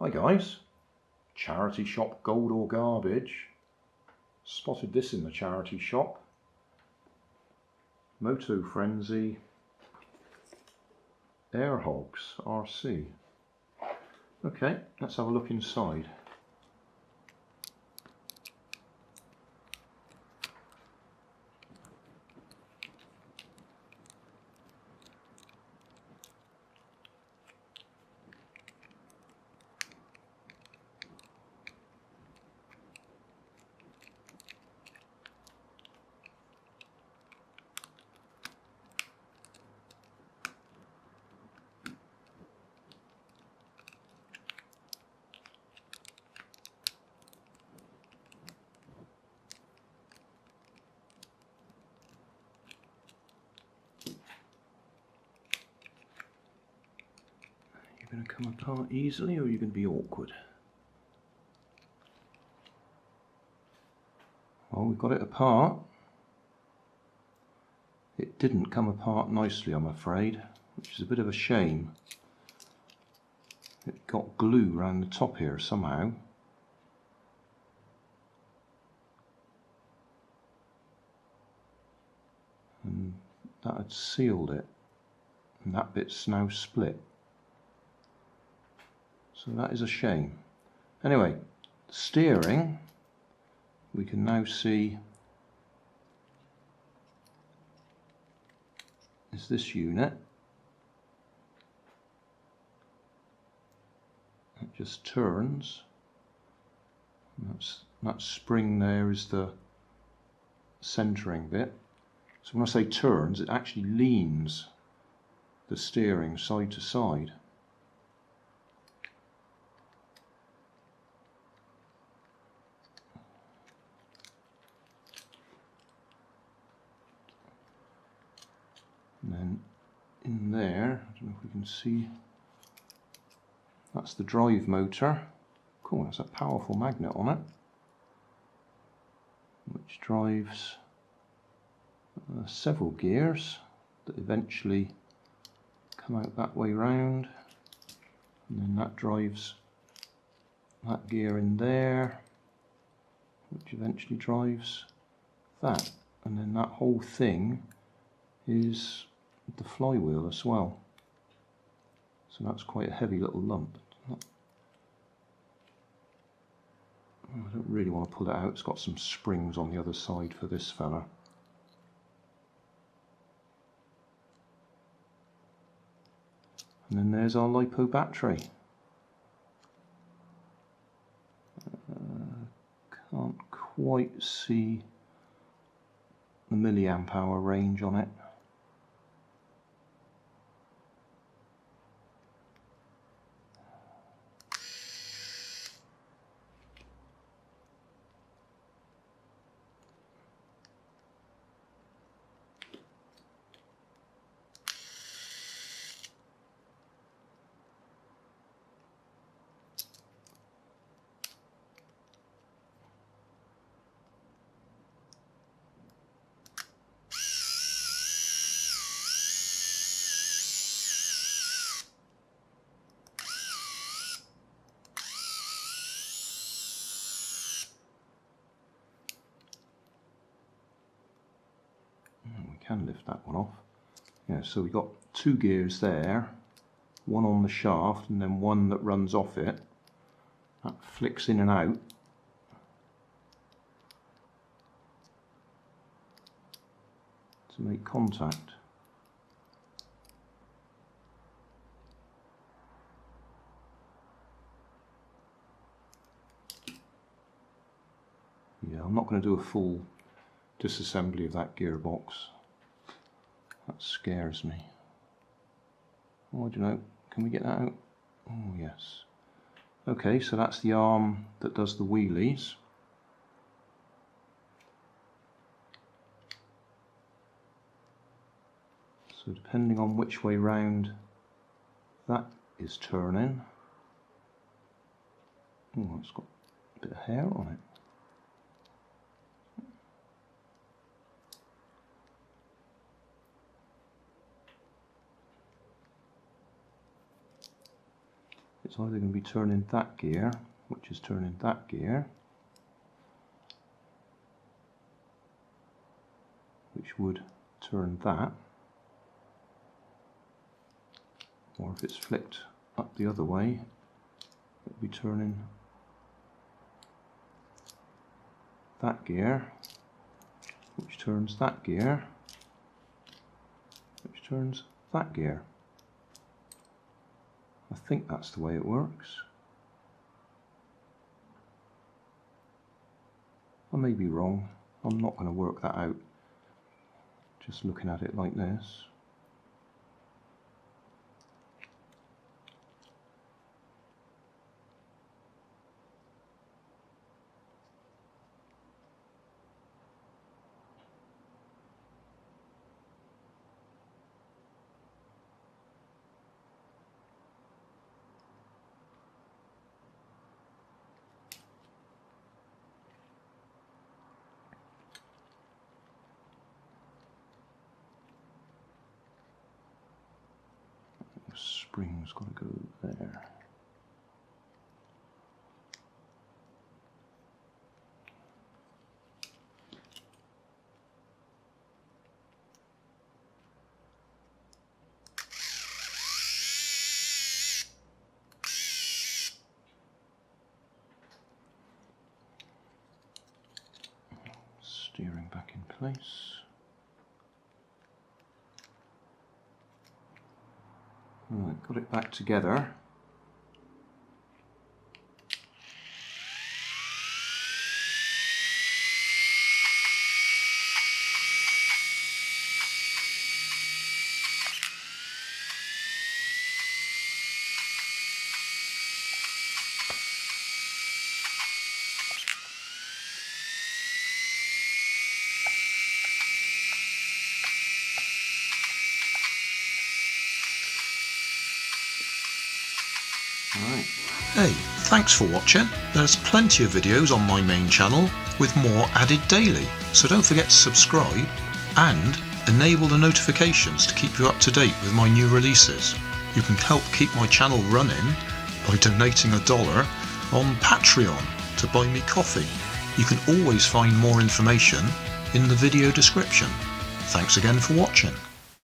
Hi guys, charity shop gold or garbage. Spotted this in the charity shop. Moto Frenzy Air Hogs RC. Okay, let's have a look inside. Going to come apart easily, or are you going to be awkward? Well, we've got it apart. It didn't come apart nicely, I'm afraid, which is a bit of a shame. It got glue around the top here somehow. And that had sealed it, and that bit's now split. So that is a shame. Anyway, steering, we can now see is this unit. It just turns. That spring there is the centering bit. So when I say turns, it actually leans the steering side to side. And then in there, I don't know if we can see, that's the drive motor. Cool, that's a powerful magnet on it, which drives several gears that eventually come out that way round, and then that drives that gear in there, which eventually drives that, and then that whole thing is the flywheel as well. So that's quite a heavy little lump. I don't really want to pull it out. It's got some springs on the other side for this fella. And then there's our LiPo battery. Can't quite see the milliamp hour range on it. Can lift that one off. Yeah, so we've got two gears there, one on the shaft and then one that runs off it. That flicks in and out. To make contact. Yeah, I'm not going to do a full disassembly of that gearbox. That scares me. Oh, do you know, can we get that out? Oh, yes. Okay, so that's the arm that does the wheelies. So depending on which way round that is turning. Oh, it's got a bit of hair on it. it's either going to be turning that gear, which is turning that gear, which would turn that, or if it's flipped up the other way, it would be turning that gear, which turns that gear, which turns that gear. I think that's the way it works. I may be wrong. I'm not going to work that out just looking at it like this. The spring's got to go there. Steering back in place. Right, got it back together. Hey, thanks for watching. There's plenty of videos on my main channel with more added daily, so don't forget to subscribe and enable the notifications to keep you up to date with my new releases. You can help keep my channel running by donating $1 on Patreon to buy me coffee. You can always find more information in the video description. Thanks again for watching.